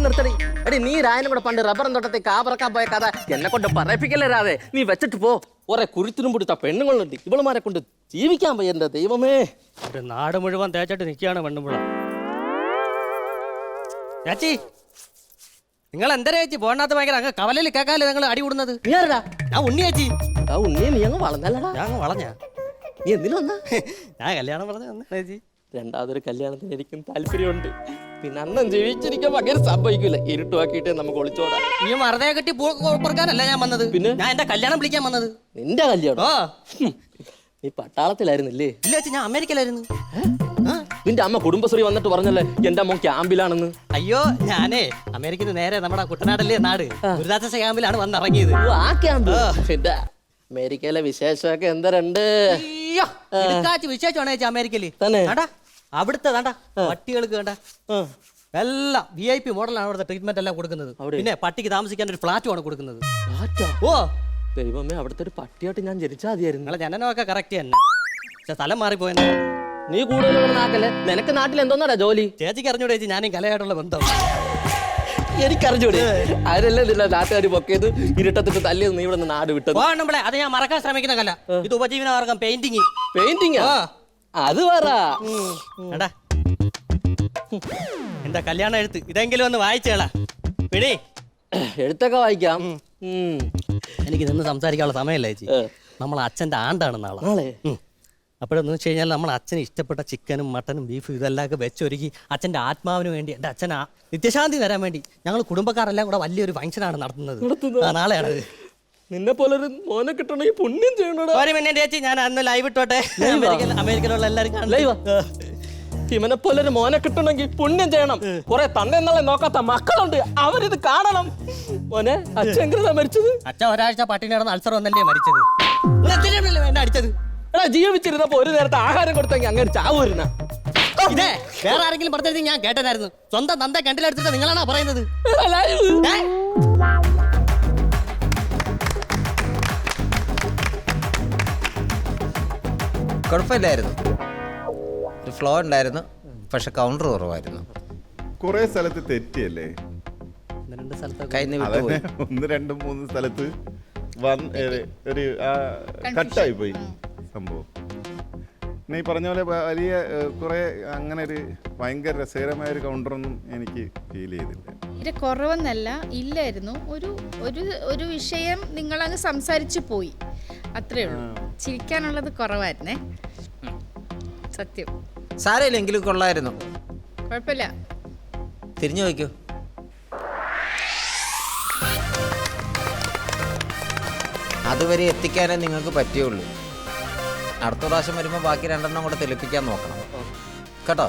നിർത്തടി. എടി നീ രായനും കൂടെ പണ്ട് റബ്ബറും തോട്ടത്തിൽ കാപറക്കാൻ പോയ കഥ എന്നെ കൊണ്ട് പറയിപ്പിക്കല്ലേ രാതെ. നീ വെച്ചിട്ട് പോ. കുറെ കുരുത്തിനും പിടിച്ച പെണ്ണുങ്ങളുണ്ട്. ഇവളുമാരെ കൊണ്ട് ജീവിക്കാൻ പോയി. എന്റെ ദൈവമേ, ഒരു നാട് മുഴുവൻ തേച്ചിട്ട് നിൽക്കുകയാണ് പെണ്ണുമ്പുഴ. ചേച്ചി നിങ്ങൾ എന്തര ചേച്ചി പോകണത്ത് ഭയങ്കര അങ്ങ് കവലയിൽ കേൾക്കാല്ലേ നിങ്ങൾ അടി കൂടുന്നത്? നീ ആരടാ? ഞാൻ ഉണ്ണി ചേച്ചി. ആ ഉണ്ണിയെ നീ അങ്ങ് വളർന്നല്ലടാ. ഞാൻ വളഞ്ഞ. നീ എന്തിനു വന്നാ? ഞാൻ കല്യാണം പറഞ്ഞു വന്ന ചേച്ചി. രണ്ടാമതൊരു കല്യാണത്തിന് എനിക്കും താല്പര്യമുണ്ട്. പിന്നെ അന്നും ജീവിച്ചിരിക്കുമ്പോ അങ്ങനെ സംഭവിക്കൂല. ഇരുട്ടുവാക്കിയിട്ട് നമുക്ക് ഒളിച്ചോടാം. നീ മറുതെ കെട്ടി പുറക്കാനല്ല ഞാൻ വന്നത്. പിന്നെ ഞാൻ എന്റെ കല്യാണം വിളിക്കാൻ വന്നത്. നിന്റെ കല്യാണം? നീ പട്ടാളത്തിലായിരുന്നില്ലേ? ഇല്ല ചേച്ചി, ഞാൻ അമേരിക്കയിലായിരുന്നു. നിന്റെ അമ്മ കുടുംബശ്രീ വന്നിട്ട് പറഞ്ഞല്ലേ എന്റെ മോൻ ക്യാമ്പിലാണെന്ന്. അയ്യോ, ഞാനേ അമേരിക്കയിൽ നേരെ നമ്മുടെ കുട്ടനാടല്ലേ നാട് ഗുരുദാസ ക്യാമ്പിലാണ് വന്നിറങ്ങിയത്. ആ ക്യാമ്പ്. പിന്നെ അമേരിക്കയിലെ വിശേഷമൊക്കെ എന്തരണ്ട്? വിശേഷമാണ് ചേച്ചി അമേരിക്കയില് തന്നെ. അവിടുത്തെ പട്ടികൾക്ക് വേണ്ട എല്ലാം VIP മോഡലാണ് അവിടുത്തെ ട്രീറ്റ്മെന്റ് എല്ലാം കൊടുക്കുന്നത്. പിന്നെ പട്ടിക്ക് താമസിക്കാൻ ഒരു ഫ്ലാറ്റുമാണ് കൊടുക്കുന്നത്. ഓ ദൈവമേ, അവിടുത്തെ ഒരു പട്ടിയായിട്ട് ഞാൻ ജനിച്ചാൽ മതിയായിരുന്നു. നിങ്ങളെ ജനനമൊക്കെ കറക്റ്റ് തന്നെ. പക്ഷെ സ്ഥലം മാറിപ്പോയെന്ന്. നീ കൂടുതൽ നാക്കല്ലേ. നിനക്ക് നാട്ടിൽ എന്തോന്നാടാ ജോലി? ചേച്ചിക്ക് അറിഞ്ഞൂടെ ചേച്ചി ഞാൻ ഈ കലയായിട്ടുള്ള ബന്ധം? എനിക്കറിഞ്ഞൂടെ. ആരല്ലേ നിന്റെ നാട്ടുകാർ പൊക്കിയത് ഇരുട്ടത്തിട്ട് തല്ലിയത് നീ ഇവിടെ നിന്ന് നാട് വിട്ടത്? നമ്മളെ അത് ഞാൻ മറക്കാൻ ശ്രമിക്കുന്ന കല. ഇത് ഉപജീവനമാർഗം പെയിന്റിങ്. പെയിന്റിങ് അത് പറ. എന്താ കല്യാണം എഴുത്ത് ഇതെങ്കിലും ഒന്ന് വായിച്ചേളാ. പിടി എഴുത്തൊക്കെ വായിക്കാം. എനിക്ക് നിന്ന് സംസാരിക്കാനുള്ള സമയമല്ല ചേച്ചി. നമ്മളെ അച്ഛൻ്റെ ആണ്ടാണ് നാളെ. അപ്പോഴെന്ന് വെച്ച് കഴിഞ്ഞാൽ നമ്മളെ അച്ഛന് ഇഷ്ടപ്പെട്ട ചിക്കനും മട്ടനും ബീഫും ഇതെല്ലാം വെച്ചൊരുക്കി അച്ഛൻ്റെ ആത്മാവിന് വേണ്ടി എൻ്റെ അച്ഛൻ നിത്യശാന്തി തരാൻ വേണ്ടി ഞങ്ങൾ കുടുംബക്കാരെല്ലാം കൂടെ വലിയൊരു ഫംഗ്ഷനാണ് നടത്തുന്നത്. നാളെയാണത്. നിന്നെ പോലൊരു മോനെ കിട്ടണമെങ്കിൽ പുണ്യം ചെയ്യണോടാ. ഒരു മിനിറ്റ് ചേച്ചി, ഞാൻ അന്ന് ലൈവ് ഇട്ടോട്ടെ. അമേരിക്കയിലുള്ള എല്ലാവരും ഇവനെ പോലൊരു മോനെ കിട്ടണമെങ്കിൽ പുണ്യം ചെയ്യണം. കുറെ തന്നെ എന്നാളെ നോക്കാത്ത മക്കളുണ്ട്, അവരിത് കാണണം. മോനെ അച്ഛൻ എങ്ങനെ മരിച്ചത്? അച്ഛൻ ഒരാഴ്ച പട്ടിണി നടന്ന് അൾസർ വന്നല്ലേ മരിച്ചത്. എന്നെ അടിച്ചത്. എടാ ജീവിച്ചിരുന്നപ്പോ ഒരു നേരത്തെ ആഹാരം കൊടുത്തെങ്കിൽ അങ്ങനെ ചാവൂരുന്ന. ഇതേ വേറെ ആരെങ്കിലും പറഞ്ഞിരുന്നെങ്കിൽ ഞാൻ കേട്ടനായിരുന്നു. സ്വന്തം നന്ദ കണ്ടിലെടുത്തിട്ട് നിങ്ങളാണോ പറയുന്നത്? കുഴപ്പമില്ലായിരുന്നു. ഒരു ഫ്ലോ ഉണ്ടായിരുന്നു, പക്ഷെ കൗണ്ടർ കുറവായിരുന്നു. കുറെ സ്ഥലത്ത് തെറ്റിയല്ലേ? ഒന്ന് രണ്ടും മൂന്ന് സ്ഥലത്ത് ഒരു കട്ടായി പോയി സംഭവം. നീ പറഞ്ഞ പോലെ വലിയ കുറെ അങ്ങനെ ഒരു ഭയങ്കര രസകരമായ ഒരു കൗണ്ടറൊന്നും എനിക്ക് ഫീൽ ചെയ്തില്ല. ഇത് കുറവെന്നല്ല, ഇല്ലായിരുന്നു. ഒരു വിഷയം നിങ്ങളങ്ങ് സംസാരിച്ചു പോയി, അത്രേ ഉള്ളൂ. ചിരിക്കാനുള്ളത് കുറവായിരുന്നേ, സത്യം. സാരമില്ലെങ്കിലും കൊള്ളായിരുന്നു. കുഴപ്പമില്ല. തിരിഞ്ഞു നോക്കൂ. അതുവരെ എത്തിക്കാനേ നിങ്ങൾക്ക് പറ്റുള്ളൂ. അടുത്ത പ്രാവശ്യം വരുമ്പോൾ ബാക്കി രണ്ടെണ്ണം കൂടെ തെളിപ്പിക്കാൻ നോക്കണം കേട്ടോ.